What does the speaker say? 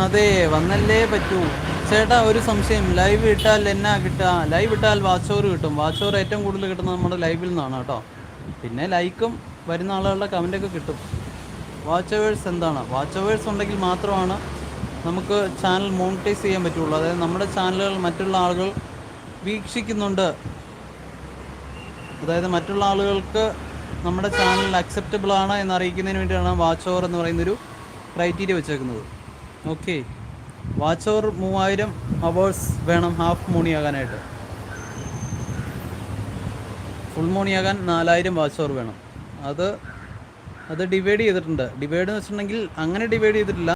അതെ, വന്നല്ലേ പറ്റൂ. ചേട്ടാ ഒരു സംശയം, ലൈവ് ഇട്ടാൽ എന്നാ കിട്ടുക? ലൈവ് ഇട്ടാൽ വാച്ച് ഓവർ കിട്ടും. വാച്ച് ഓവർ ഏറ്റവും കൂടുതൽ കിട്ടുന്നത് നമ്മുടെ ലൈവിൽ നിന്നാണ് കേട്ടോ. പിന്നെ ലൈക്കും വരുന്ന ആളുകളുടെ കമൻറ്റൊക്കെ കിട്ടും. വാച്ച് അവേഴ്സ് എന്താണ്? വാച്ച് അവേഴ്സ് ഉണ്ടെങ്കിൽ മാത്രമാണ് നമുക്ക് ചാനൽ മോണിറ്റൈസ് ചെയ്യാൻ പറ്റുള്ളൂ. അതായത് നമ്മുടെ ചാനലുകൾ മറ്റുള്ള ആളുകൾ വീക്ഷിക്കുന്നുണ്ട്, അതായത് മറ്റുള്ള ആളുകൾക്ക് നമ്മുടെ ചാനൽ അക്സെപ്റ്റബിൾ ആണ് എന്നറിയിക്കുന്നതിന് വേണ്ടിയാണ് വാച്ച് ഓവർ എന്ന് പറയുന്നൊരു ക്രൈറ്റീരിയ വെച്ചേക്കുന്നത്. ഓക്കെ, വാച്ച് ഓവർ 3000 അവേഴ്സ് വേണം ഹാഫ് മോണിയാകാനായിട്ട്. ഫുൾ മോണിയാകാൻ 4000 വാച്ച് ഓവർ വേണം. അത് ഡിവൈഡ് ചെയ്തിട്ടുണ്ട്. ഡിവൈഡ് എന്ന് വെച്ചിട്ടുണ്ടെങ്കിൽ അങ്ങനെ ഡിവൈഡ് ചെയ്തിട്ടില്ല.